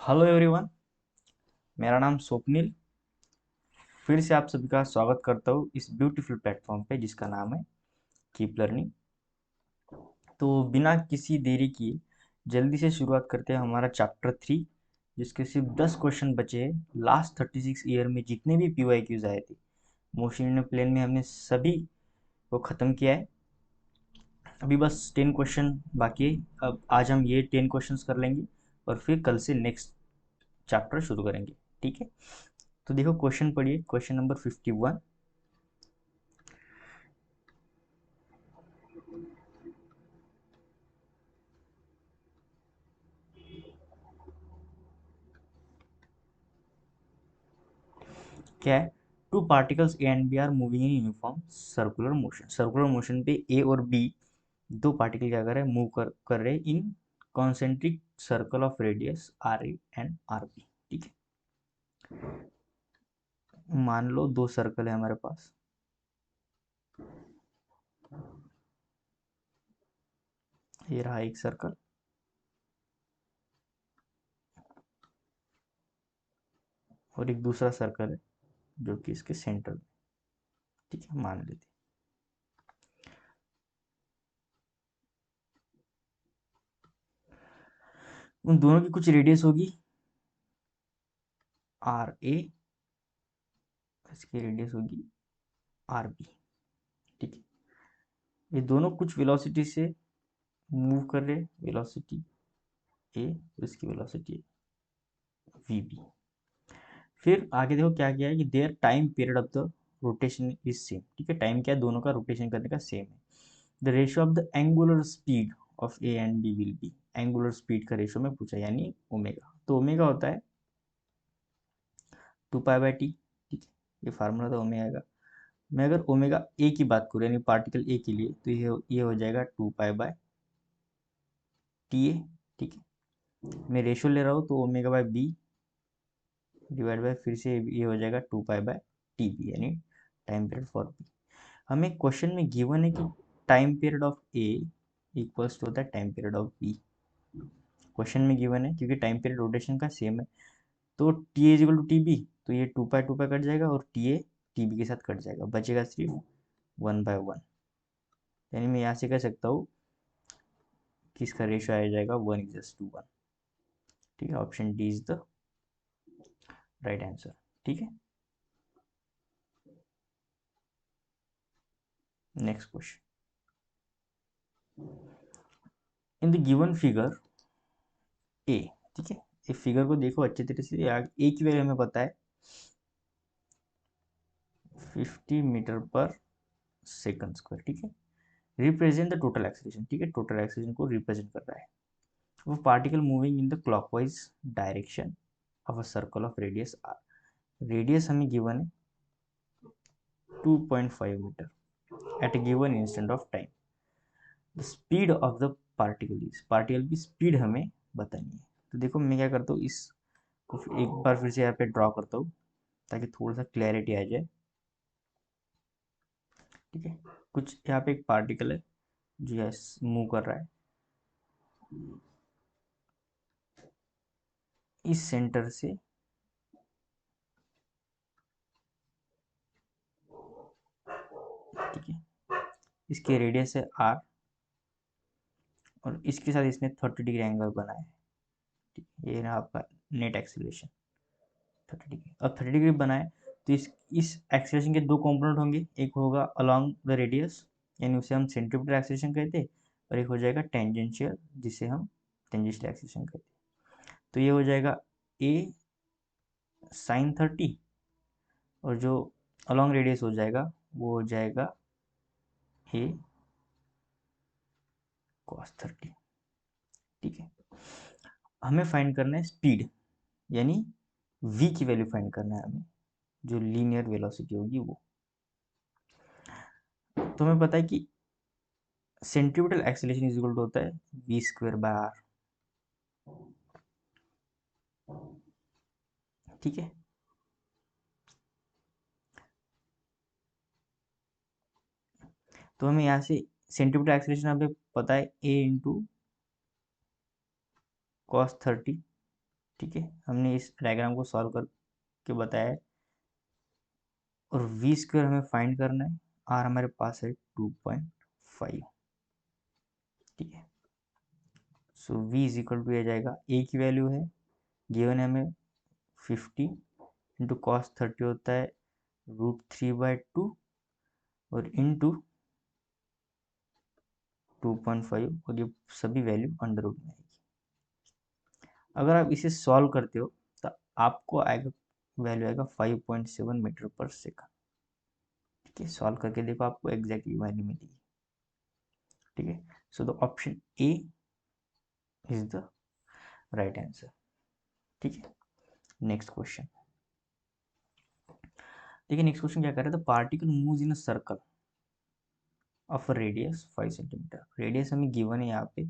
Hello everyone. मेरा नाम स्वप्निल। फिर से आप सभी का स्वागत करता हूँ इस ब्यूटीफुल प्लेटफॉर्म पे जिसका नाम है कीप लर्निंग। तो बिना किसी देरी किए जल्दी से शुरुआत करते हैं हमारा चैप्टर 3, जिसके सिर्फ 10 क्वेश्चन बचे हैं। लास्ट 36 ईयर में जितने भी PYQs आए थे मोशन इन प्लेन में हमने सभी को ख़त्म किया है। अभी बस 10 क्वेश्चन बाकी है। अब आज हम ये 10 क्वेश्चंस कर लेंगे और फिर कल से नेक्स्ट चैप्टर शुरू करेंगे। ठीक है, तो देखो क्वेश्चन पढ़िए। क्वेश्चन नंबर 51 क्या है? Two particles A and B are moving in uniform circular motion. Circular motion पे ए और बी दो पार्टिकल क्या कर रहे हैं, मूव कर रहे हैं in concentric circle of radius R A and R B. ठीक है, मान लो दो सर्कल है हमारे पास। ये रहा एक सर्कल और एक दूसरा सर्कल है जो कि इसके सेंटर में। ठीक है, मान लेते हैं उन दोनों की कुछ रेडियस होगी आर ए, इसकी रेडियस होगी आर बी। ठीक है, ये दोनों कुछ वेलोसिटी से मूव कर रहे हैं, वेलोसिटी ए, इसकी वेलोसिटी वी बी। फिर आगे देखो क्या किया है कि their time period of the rotation is same. ठीक है, टाइम क्या है, दोनों का रोटेशन करने का सेम है। The ratio of the angular speed of A and B will be. Angular speed का रेशियो में पूछा, यानी ओमेगा। तो ओमेगा होता है 2 पाई बाई टी। ठीक है, ये फार्मूला तो ओमेगा का। मैं अगर ओमेगा ए की बात करूँ यानी पार्टिकल ए के लिए, तो ये हो जाएगा 2 पाई बाई टी ए। ठीक है, मैं रेशियो ले रहा हूँ तो omega by B divide by फिर से ये हो जाएगा 2 पाई बाई टी बी, यानी टाइम पीरियड फॉर बी। हमें क्वेश्चन में गिवन है कि time period of A equals to होता है time period of B. Question में गिवन है क्योंकि टाइम पीरियड रोटेशन का सेम है। तो T is equal to T B, तो ये 2 पाई कट जाएगा और टी ए टी बी के साथ कट जाएगा, बचेगा सिर्फ 1/1। यानी मैं यहाँ से कह सकता हूँ कि इसका रेशियो आ जाएगा 1:1। ठीक है, option D is the right answer. ठीक है, next question. In the given figure A. ठीक है, ये फिगर को देखो अच्छे तरीके से। ए की वैल्यू हमें पता है 50 मीटर पर सेकंड स्क्वायर। ठीक है, रिप्रेजेंट द टोटल एक्सेलरेशन। ठीक है, टोटल एक्सेलरेशन को रिप्रेजेंट कर रहा है। वो particle moving in the clockwise direction of a circle of radius R. Radius हमें गिवन है 2.5 meter at a given instant of time. The speed of the particle is, particle की speed हमें बतानी है। तो देखो मैं क्या करता हूँ, इसको एक बार फिर से यहाँ पे ड्रॉ करता हूँ ताकि थोड़ा सा क्लैरिटी आ जाए। ठीक है, कुछ यहाँ पे एक पार्टिकल है जो यस मूव कर रहा है इस सेंटर से। ठीक है, इसके रेडियस है आर और इसके साथ इसने 30 डिग्री एंगल बनाया है। ठीक है, ये रहा आपका नेट एक्सीलरेशन 30 डिग्री। अब 30 डिग्री बनाए तो इस एक्सीलरेशन के दो कंपोनेंट होंगे। एक होगा अलोंग द रेडियस, यानी उसे हम सेंट्रीपिटल एक्सीलरेशन कहते हैं, और एक हो जाएगा टेंजेंशियल, जिसे हम टेंजेंशियल एक्सीलरेशन कहते हैं। तो ये हो जाएगा ए साइन 30, और जो अलोंग रेडियस हो जाएगा वो हो जाएगा ए कॉस 30। ठीक है, हमें फाइंड करना है स्पीड, यानी v की वैल्यू फाइंड करना है हमें, जो लीनियर वेलोसिटी होगी वो। तो हमें पता है कि centripetal acceleration is equal to होता है v² बाय आर। ठीक है, तो हमें यहाँ से सेंट्रीपिटल एक्सीलरेशन हमें पता है a इंटू कॉस 30। ठीक है, हमने इस डायग्राम को सॉल्व करके बताया है। और वी स्क्वायर हमें फाइंड करना है, आर हमारे पास है 2.5। ठीक है, so V is equal to आ जाएगा, ए की वैल्यू है गिवन है हमें 50 इंटू कॉस 30 होता है √3/2 और इंटू 2.5 और ये सभी वैल्यू अंडर रूट में आएगी। अगर आप इसे सॉल्व करते हो तो आपको आएगा, वैल्यू आएगा 5.7 मीटर पर सेकंड। ठीक है, सॉल्व करके देखो आपको एग्जैक्टली वैल्यू मिलेगी। ठीक है, so the option A is the right answer. ठीक है, नेक्स्ट क्वेश्चन देखिए। नेक्स्ट क्वेश्चन क्या कर रहा है, the particle moves in a circle of a radius 5 centimeter. Radius हमें गिवन है यहाँ पे,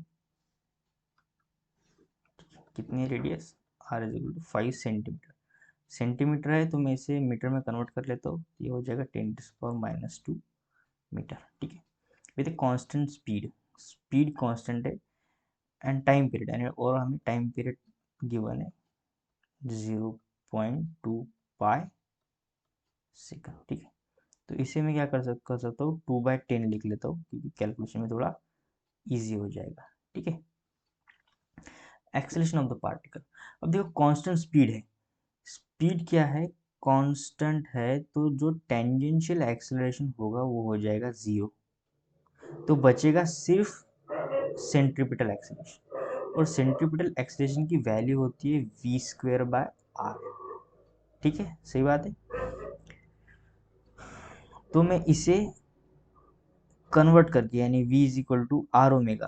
कितनी है radius, R is equal to 5 centimeter. Centimeter है तो मैं इसे मीटर में कन्वर्ट कर लेता हूँ, ये हो जाएगा 10⁻⁻² मीटर। ठीक है, with a constant speed, speed constant है एंड टाइम पीरियड यानी, और हमें टाइम पीरियड गिवन है 0.2 पाई सेकंड। ठीक है, तो इसे मैं क्या कर सकता हूँ, 2/10 लिख लेता हूँ क्योंकि कैलकुलेशन में थोड़ा इजी हो जाएगा। ठीक है, एक्सेलरेशन ऑफ द पार्टिकल, अब देखो कांस्टेंट स्पीड है, स्पीड क्या है, कांस्टेंट है, तो जो टेंजेंशियल एक्सेलरेशन होगा वो हो जाएगा 0, तो बचेगा सिर्फ सेंट्रीपिटल एक्सेलरेशन, और सेंट्रीपिटल एक्सेलरेशन की वैल्यू होती है v²/r। ठीक है, सही बात है। तो मैं इसे कन्वर्ट करके यानी v is equal to R omega,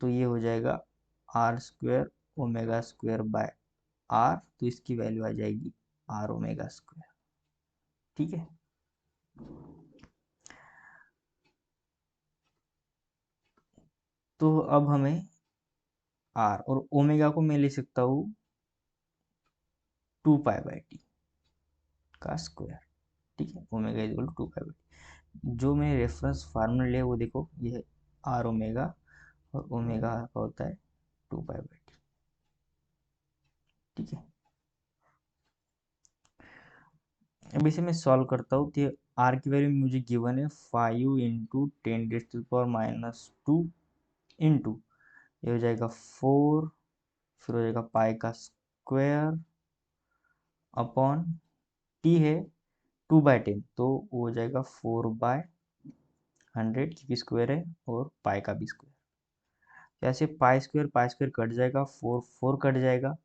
तो ये हो जाएगा r²ω²/r, तो इसकी वैल्यू आ जाएगी r⍵²। ठीक है, तो अब हमें r और ओमेगा को मैं ले सकता हूँ 2π/t का स्क्वायर। ठीक है, omega is equal to 2π/t। जो मैंने रेफरेंस फार्मूला लिया वो देखो, ये है r ओमेगा, और ओमेगा का होता है 2π/t। ठीक है, अब इसे मैं सॉल्व करता हूँ, तो आर की वैल्यू मुझे गिवन है 5 इंटू 10⁻², इंटू ये हो जाएगा 4, फिर हो जाएगा पाई का स्क्वायर अपॉन टी है 2/10, तो वो हो जाएगा 4/100 क्योंकि स्क्वायर है और पाई का भी स्क्वायर। जैसे पाई स्क्वायर कट जाएगा, 4 कट जाएगा,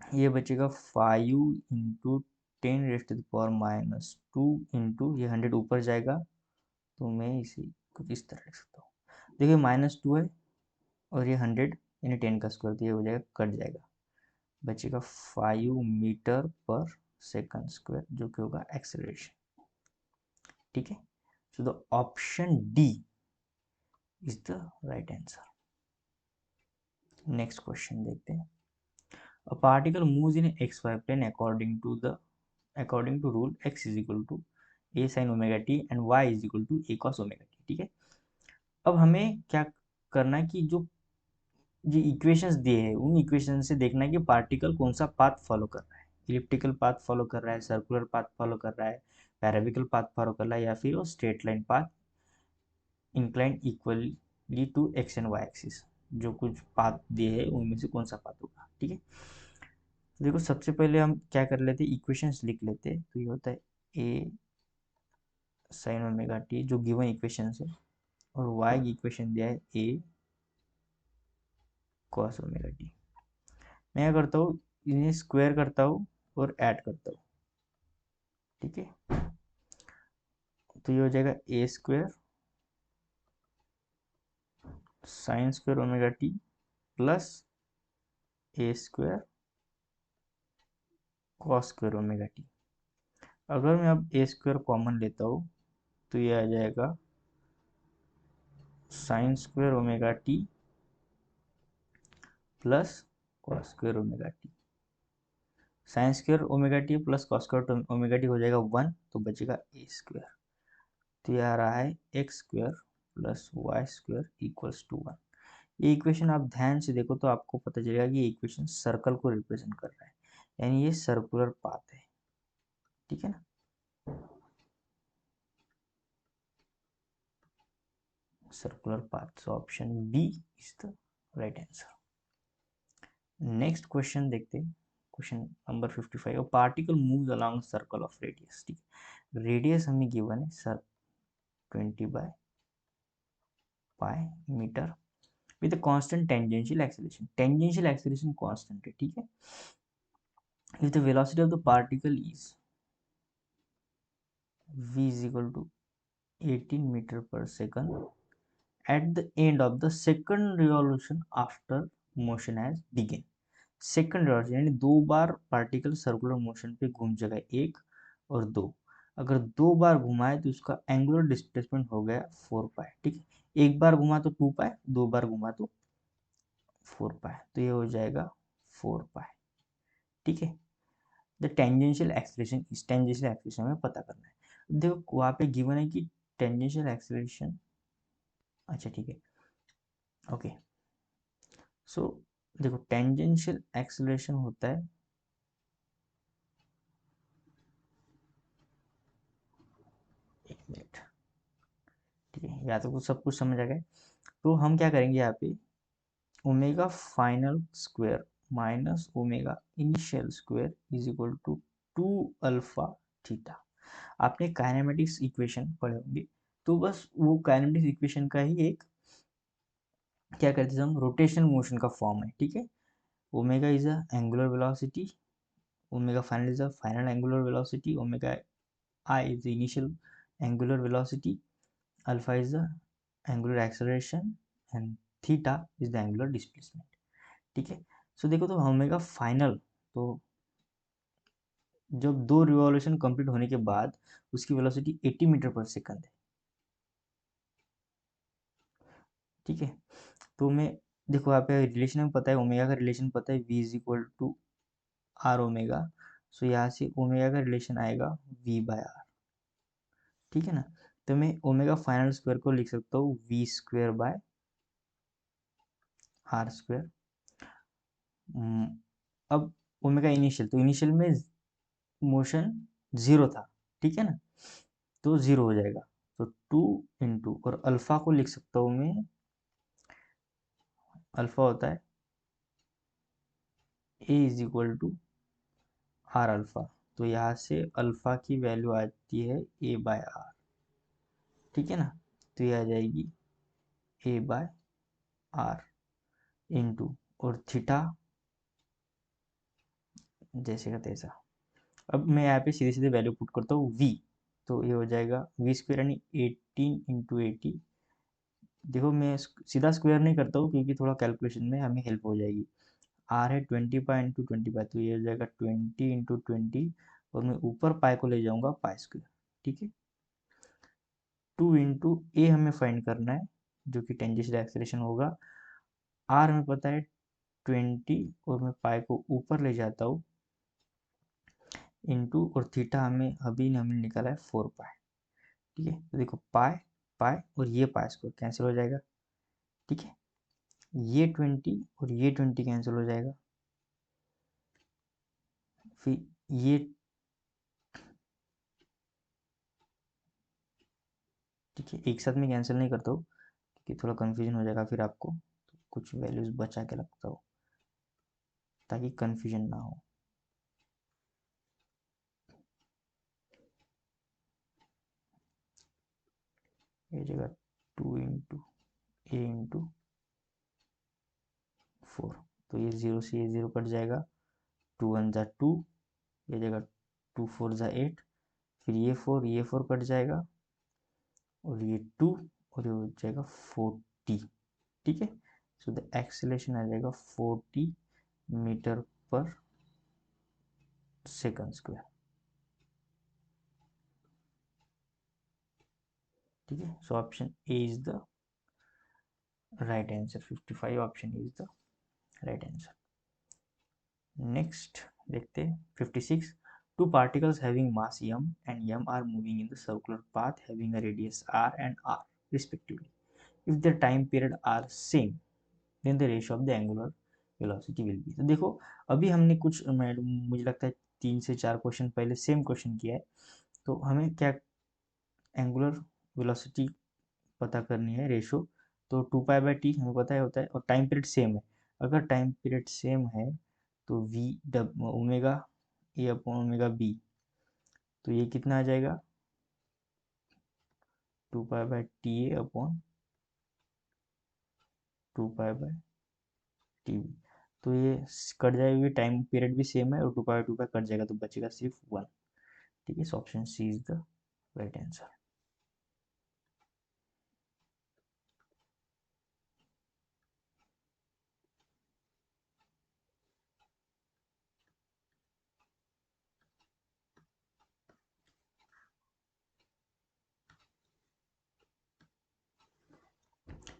ये बचेगा 5 इंटू 10⁻² इंटू ये 100 ऊपर जाएगा, तो मैं इसे कुछ इस तरह लिख सकता हूँ। देखिए -2 है और ये 100 यानी 10 का स्क्वायर, तो ये हो जाएगा, कट जाएगा, बचेगा 5 मीटर पर सेकंड स्क्वायर, जो कि होगा एक्सेलरेशन। ठीक है, so the option D is the right answer. Next question देखते हैं। A particle moves in xy plane according to rule x is equal to a sin omega t and y is equal to a cos omega t। ठीक है, अब हमें क्या करना है कि जो इक्वेशंस दिए हैं उन इक्वेशन से देखना है कि पार्टिकल कौन सा पाथ फॉलो कर रहा है, इलिप्टिकल पाथ फॉलो कर रहा है, सर्कुलर पाथ फॉलो कर रहा है, पैराबिकल पाथ फॉलो कर रहा है, या फिर वो straight line path incline equally to X and Y axis, जो कुछ पाथ दिए हैं उनमें से कौन सा पाथ होगा। ठीक है, तो देखो सबसे पहले हम क्या कर लेते, इक्वेशंस लिख लेते, तो ये होता है ए साइन ओमेगा टी जो गिवन इक्वेशन है, और वाई की इक्वेशन दिया है ए कॉस ओमेगा टी। मैं क्या करता हूँ, इन्हें स्क्वायर करता हूँ और ऐड करता हूँ। ठीक है, तो ये हो जाएगा a² sin² omega T plus a² cos² omega T. अगर मैं अब a² कॉमन लेता हूँ तो ये आ जाएगा sin² omega T plus cos² omega T. sin² omega T plus cos² omega T हो जाएगा 1, तो बचेगा a², तो ये आ रहा है x² plus y² equals to 1। ये इक्वेशन आप ध्यान से देखो तो आपको पता चलेगा कि ये इक्वेशन सर्कल को रिप्रेजेंट कर रहा है, यानी ये सर्कुलर पाथ है, ठीक है ना। Circular path, so option B is the right answer. Next question देखते हैं, question number 55। A particle moves along circle of radius, ठीक है, रेडियस हमें गिवन है सर 20/पाई metre with constant tangential acceleration, tangential acceleration constant है, ठीक है। If the velocity of the particle is v is equal to 18 meter per second at the end of the second revolution after motion has begun, second revolution यानी 2 बार particle circular motion पे घूम जाएगा, 1 और 2, अगर 2 बार घुमाए तो उसका एंगुलर डिस्प्लेसमेंट हो गया 4 पाई, ठीक है। 1 बार घुमा तो 2 पाई, 2 बार घुमा तो 4 पाई, तो ये हो जाएगा 4 पाई, ठीक है। द टेंजेंशियल एक्सेलरेशन, इस टेंजेंशियल एक्सेलरेशन हमें पता करना है। देखो वहाँ पे गिवन है कि टेंजेंशियल एक्सेलरेशन, अच्छा ठीक है, ओके। सो देखो टेंजेंशियल एक्सेलरेशन होता है, एक मिनट, ठीक है, या तो कुछ सब कुछ समझ आ गया। तो हम क्या करेंगे यहाँ पे, omega final square minus omega initial square is equal to 2 alpha theta. आपने काइनेमेटिक्स इक्वेशन पढ़े होंगे, तो बस वो काइनेमेटिक्स इक्वेशन का ही एक क्या करते हैं हम, रोटेशनल मोशन का फॉर्म है, ठीक है। Omega is a angular velocity, omega final is a final angular velocity, omega I is the initial angular velocity, alpha is the angular acceleration and theta is the angular displacement, ठीक है। सो देखो तो omega final, तो जब 2 revolution complete होने के बाद उसकी वेलोसिटी 80 मीटर पर सेकंड है, ठीक है। तो मैं देखो यहाँ पे रिलेशन में पता है, ओमेगा का रिलेशन पता है, v is equal to R omega, so यहाँ से ओमेगा का रिलेशन आएगा v/r, ठीक है ना। तो मैं ओमेगा फाइनल स्क्वायर को लिख सकता हूँ v² / r²। अब ओमेगा इनिशियल, तो इनिशियल में मोशन 0 था, ठीक है ना, तो 0 हो जाएगा, तो 2 और अल्फा को लिख सकता हूँ मैं, अल्फा होता है a is equal to R alpha, तो यहाँ से अल्फा की वैल्यू आती है a/r, ठीक है ना। तो ये आ जाएगी a/r इंटू, और थीटा जैसे का तैसा। अब मैं यहाँ पे सीधे सीधे वैल्यू पुट करता हूँ v, तो ये हो जाएगा v² यानी 18 × 80। देखो मैं सीधा स्क्वायर नहीं करता हूँ क्योंकि थोड़ा कैलकुलेशन में हमें हेल्प हो जाएगी। आर है 20 पाई इंटू 20 पाई, तो ये हो जाएगा 20 × 20, और मैं ऊपर पाई को ले जाऊंगा π², ठीक है। 2 × a हमें फाइंड करना है, जो कि टेंजेंशियल एक्सेलरेशन होगा। आर हमें पता है 20, और मैं पाई को ऊपर ले जाता हूँ इंटू, और थीटा हमें अभी हमने निकाला है 4 पाई, ठीक है। तो देखो पाई पाई और ये π² कैंसिल हो जाएगा, ठीक है। ये 20 और ये 20 कैंसिल हो जाएगा, फिर ये, ठीक है, एक साथ में कैंसिल नहीं करता हूँ कि थोड़ा कंफ्यूजन हो जाएगा फिर आपको, तो कुछ वैल्यूज बचा के रखता हूँ ताकि कंफ्यूजन ना हो। ये जगह 2 × a × 4, तो ये 0 से ये 0 कट जाएगा, 2 × 1 = 2, ये जगह 2 × 4 = 8, फिर ये 4 कट जाएगा, और ये 2, और ये हो जाएगा 40, ठीक है। सो द एक्सेलरेशन आ जाएगा 40 मीटर पर सेकंड स्क्वायर, ठीक है। So option A is the right answer, 55 option is the right answer. Next देखते हैं 56। Two particles having mass m and m are moving in the circular path having a radius r and r respectively. If their time period are same, then the ratio of the angular velocity will be. तो देखो अभी हमने कुछ मुझे लगता है 3 से 4 question पहले सेम क्वेश्चन किया है। तो हमें क्या एंगुलर वेलोसिटी पता करनी है रेशो। तो 2 पाई बाई टी हमें पता है होता है, और टाइम पीरियड सेम है। अगर टाइम पीरियड सेम है तो वी डब omega A upon omega B, तो ये कितना आ जाएगा 2 pi by T A upon 2 pi by T B. तो ये कट जाएगी, टाइम पीरियड भी सेम है और 2 पाई कट जाएगा तो बचेगा सिर्फ 1। ठीक है, so option C is the right answer.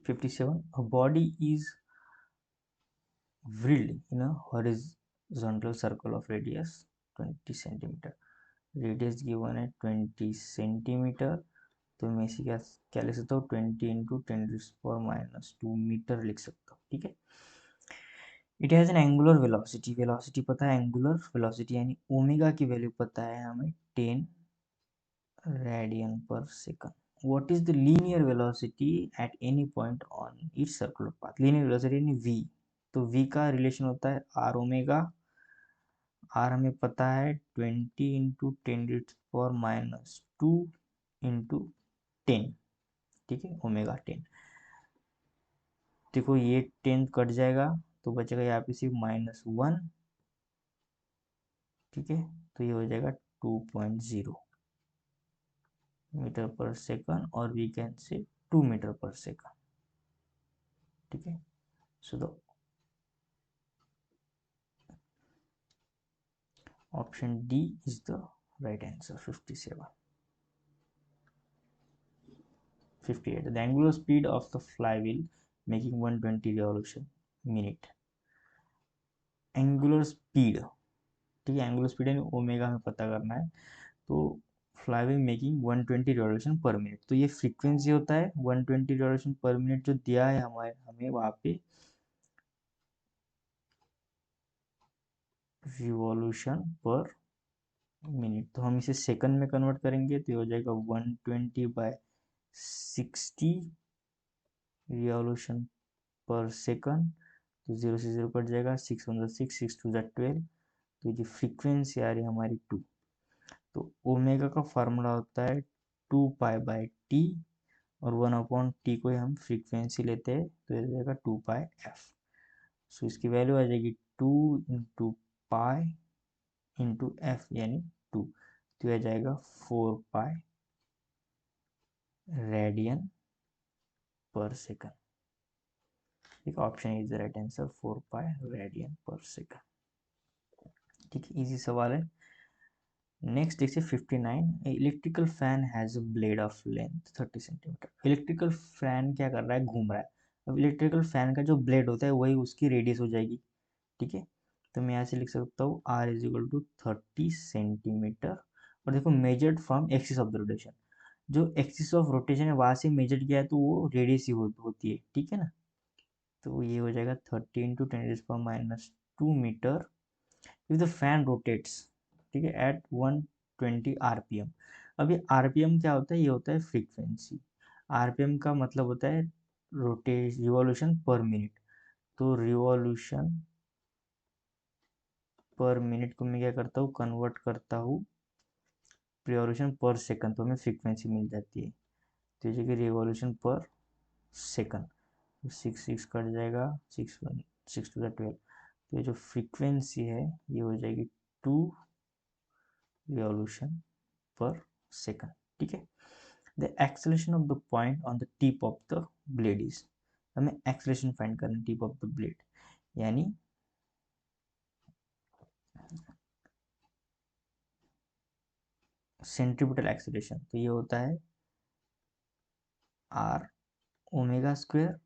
57, a body is whirled in a horizontal circle of radius 20 centimeter। Radius given है 20 सेंटीमीटर। तो मैं इसी क्या क्या लिख सकता हूँ 20 × 10⁻² मीटर लिख सकता हूँ। ठीक है, it has an angular velocity, velocity पता है एंगुलर वेलोसिटी यानी ओमेगा की वैल्यू पता है हमें 10 रेडियन पर second. what is the linear velocity at any point on its circular path? linear velocity यानी v। तो v का रिलेशन होता है r ओमेगा। r हमें पता है 20 × 10⁻² इंटू 10। ठीक है, ओमेगा 10। देखो ये 10 कट जाएगा तो बचेगा यहाँ पे सिर्फ -1। ठीक है, तो ये हो जाएगा 2.0 मीटर पर सेकंड, और वी कैन से 2 मीटर पर सेकंड। ठीक है, so the option D is the right answer. 57। 58, the angular speed of the flywheel making 120 revolution minute। Angular speed, ठीक है, एंगुलर स्पीड यानी ओमेगा हमें पता करना है। तो फ्लाईव्हील मेकिंग 120 रिवॉल्यूशन पर मिनट, तो ये फ्रीक्वेंसी होता है 120 रिवॉल्यूशन पर मिनट जो दिया है हमें वहाँ पे रिवॉल्यूशन पर मिनट। तो हम इसे सेकंड में कन्वर्ट करेंगे तो ये हो जाएगा 120/60 रिवॉल्यूशन पर सेकंड। तो 0 से 0 कट जाएगा, 6 1 6, 6 2 12। तो ये फ्रीक्वेंसी आ रही है हमारी 2। तो ओमेगा का फार्मूला होता है 2 पाई बाई टी, और 1/टी को हम फ्रीक्वेंसी लेते हैं तो ये जाएगा 2 पाई एफ। सो इसकी वैल्यू आ जाएगी 2 × पाई × एफ यानी 2। तो यह जाएगा 4 पाई रेडियन पर सेकंड। ठीक है, option is the right answer, 4 pi radian पर सेकंड। ठीक है, इजी सवाल है। नेक्स्ट देखिए 59, electrical fan has a blade of length 30 centimetre. Electrical fan क्या कर रहा है, घूम रहा है। अब इलेक्ट्रिकल फैन का जो ब्लेड होता है वही उसकी रेडियस हो जाएगी। ठीक है, तो मैं यहाँ से लिख सकता हूँ r = 30 सेंटीमीटर। और देखो measured from axis of the rotation, जो एक्सिस ऑफ रोटेशन है वहां से मेजर किया है तो वो रेडियस ही होती है। ठीक है ना, तो ये हो जाएगा 30 × 10⁻² meter if the fan rotates. ठीक है, एट 120 आरपीएम। अब ये आरपीएम क्या होता है, ये होता है फ्रीक्वेंसी। आरपीएम का मतलब होता है रिवॉल्यूशन पर मिनट। तो रिवॉल्यूशन पर मिनट को मैं क्या करता हूँ, कन्वर्ट करता हूँ रिवॉल्यूशन पर सेकंड, तो हमें फ्रीक्वेंसी मिल जाती है। तो ये कि रिवॉल्यूशन पर सेकंड, तो 6 6 कट जाएगा, 6 1 6 2 12। तो ये जो फ्रीक्वेंसी है ये हो जाएगी 2 रिवॉल्यूशन पर सेकंड। ठीक है, the acceleration of the point on the tip of the blade is. हमें एक्सेलरेशन फाइंड करना है टिप ऑफ द ब्लेड, यानी सेंट्रीपिटल एक्सेलरेशन। तो ये होता है आर ओमेगा स्क्वायर।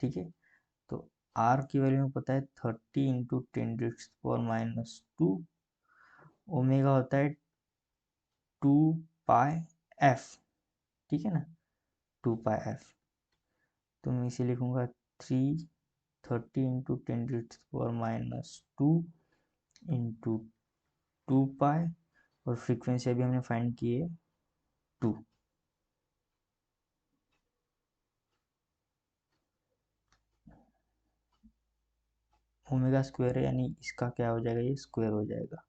ठीक है, तो आर की वैल्यू में पता है 30 × 10⁻²। ओमेगा होता है 2 पाई एफ। ठीक है ना, 2 पाई एफ। तो मैं इसे लिखूंगा 3 30 इंटू 10⁻⁻2 इंटू 2 पाई, और फ्रीक्वेंसी अभी हमने फाइंड की है 2। ओमेगा स्क्वायर है, यानी इसका क्या हो जाएगा, ये स्क्वायर हो जाएगा।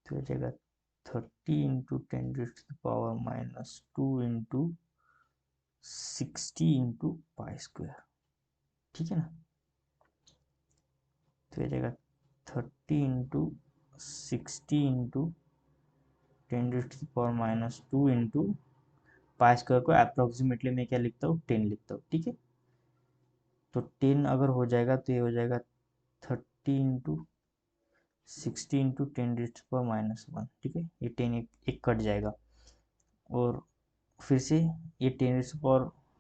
तो हो जाएगा 30 into 10⁻⁻2 into 60 into pi square, ठीक है ना। तो हो जाएगा 30 into 60 into 10⁻⁻2 into pi square को अप्रोक्सीमेटली मैं क्या लिखता हूँ, 10 लिखता हूँ, ठीक है। तो 10 अगर हो जाएगा तो ये हो जाएगा 30 इंटू 60 इंटू 10⁻⁻1, ठीक है। ये 10 एक कट जाएगा, और फिर से ये 10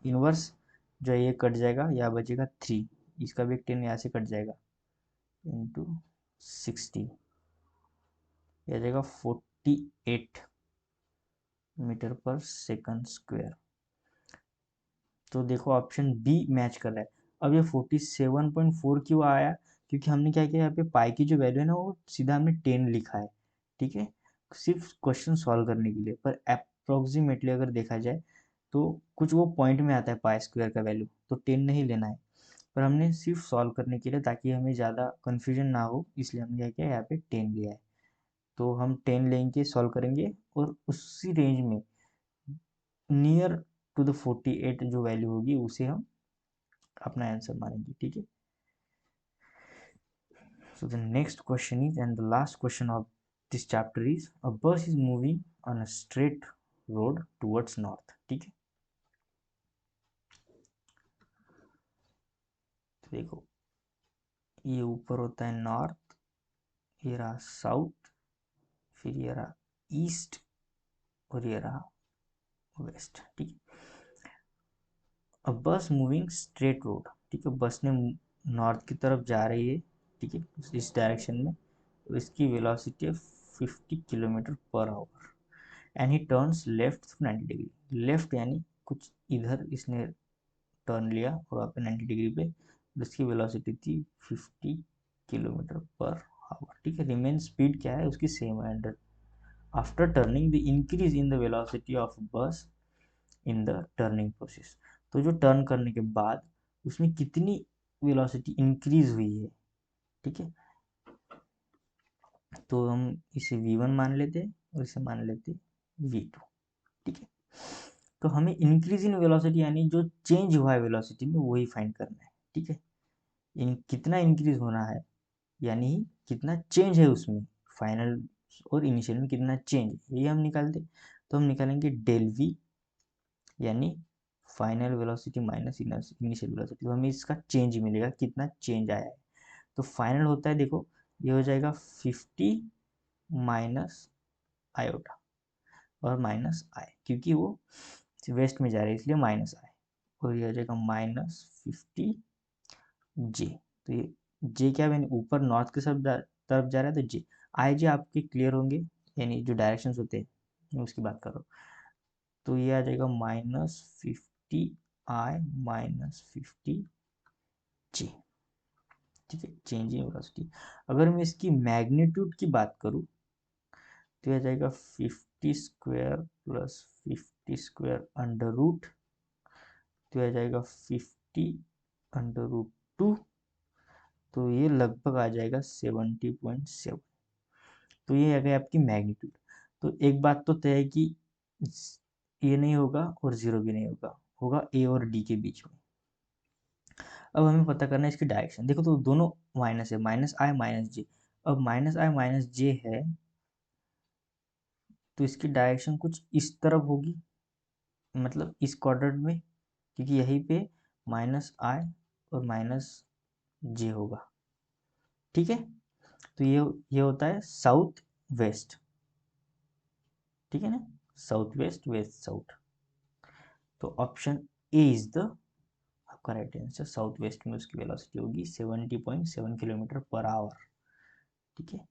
इनवर्स जो है ये कट जाएगा, या बचेगा 3, इसका भी एक 10 यहाँ से कट जाएगा, इंटू 60, यह जाएगा 48 मीटर पर सेकंड स्क्वायर। तो देखो ऑप्शन बी मैच कर रहा है। अब ये 47.4 क्यों आया, क्योंकि हमने क्या किया, यहाँ पे पाई की जो वैल्यू है ना वो सीधा हमने 10 लिखा है, ठीक है, सिर्फ क्वेश्चन सॉल्व करने के लिए। पर अप्रोक्सीमेटली अगर देखा जाए तो कुछ वो पॉइंट में आता है पाई स्क्वायर का वैल्यू, तो 10 नहीं लेना है, पर हमने सिर्फ सॉल्व करने के लिए, ताकि हमें ज़्यादा कन्फ्यूजन ना हो, इसलिए हमने क्या किया, यहाँ पे 10 लिया है। तो हम 10 लेंगे, सॉल्व करेंगे, और उसी रेंज में नियर टू द 48 जो वैल्यू होगी उसे हम अपना आंसर मानेंगे, ठीक है। So the next question is, and the last question of this chapter is, a bus is moving on a straight road towards north, ठीक है। तो देखो ये ऊपर होता है नॉर्थ, ये रहा साउथ, फिर ये रहा ईस्ट, और ये रहा वेस्ट, ठीक है। अब बस मूविंग स्ट्रेट रोड, ठीक है, बस ने नॉर्थ की तरफ जा रही है, ठीक है, इस डायरेक्शन में। तो इसकी वेलोसिटी है 50 kilometre per hour, and he turns left through 90 degree. Left यानी कुछ इधर इसने टर्न लिया, और वहाँ पे 90 डिग्री पे, और इसकी वेलोसिटी थी 50 किलोमीटर पर आवर, ठीक है। रिमेन स्पीड क्या है उसकी, सेम है 100। After turning the increase in the velocity of बस इन द टर्निंग प्रोसेस। तो जो टर्न करने के बाद उसमें कितनी वेलोसिटी इंक्रीज हुई है, ठीक है। तो हम इसे v1 मान लेते हैं, और इसे मान लेते v2, ठीक है। तो हमें इंक्रीज इन वेलोसिटी यानी जो चेंज हुआ है वेलोसिटी में वही फाइंड करना है, ठीक है। इन कितना इंक्रीज होना है, यानी कितना चेंज है उसमें, फाइनल और इनिशियल में कितना चेंज, ये हम निकालते। तो हम निकालेंगे डेल वी, यानी final velocity minus initial velocity, तो हमें इसका चेंज मिलेगा, कितना चेंज आया है। तो फाइनल होता है, देखो ये हो जाएगा 50 माइनस आयोटा, और माइनस आई, क्योंकि वो वेस्ट में जा रही है इसलिए माइनस आई, और ये हो जाएगा -50 जे। तो ये जे क्या है, ऊपर नॉर्थ के तरफ जा रहा है, तो जे आई जे आपके क्लियर होंगे, यानी जो डायरेक्शंस होते हैं मैं उसकी बात कर रहा हूँ। तो ये आ जाएगा -50 आई -50 जे, ठीक है, चेंज इन वेलोसिटी। अगर मैं इसकी मैग्नीट्यूड की बात करूँ तो यह आ जाएगा 50 square plus 50 square under root, तो यह आ जाएगा 50 अंडर रूट 2, तो ये लगभग आ जाएगा 70.7। तो ये आ गया आपकी मैग्नीट्यूड। तो एक बात तो तय है कि ये नहीं होगा और जीरो भी नहीं होगा, होगा ए और डी के बीच में। अब हमें पता करना है इसकी डायरेक्शन। देखो तो दोनों माइनस है, माइनस आई माइनस जे। अब माइनस आई माइनस जे है, तो इसकी डायरेक्शन कुछ इस तरफ होगी, मतलब इस क्वाड्रेंट में, क्योंकि यहीं पे माइनस आई और माइनस जे होगा, ठीक है। तो ये होता है साउथ वेस्ट, ठीक है ना, साउथ वेस्ट वेस्ट साउथ। तो ऑप्शन ए इज द आपका राइट आंसर। साउथ वेस्ट में उसकी वेलोसिटी होगी 70.7 किलोमीटर पर आवर, ठीक है।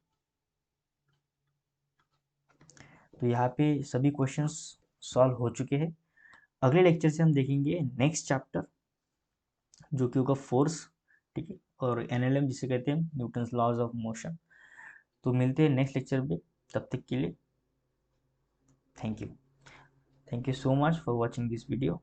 तो यहाँ पे सभी क्वेश्चंस सॉल्व हो चुके हैं। अगले लेक्चर से हम देखेंगे नेक्स्ट चैप्टर जो कि होगा फोर्स, ठीक है, और एनएलएम जिसे कहते हैं न्यूटन्स लॉज ऑफ मोशन। तो मिलते हैं नेक्स्ट लेक्चर में, तब तक के लिए thank you so much for watching this video.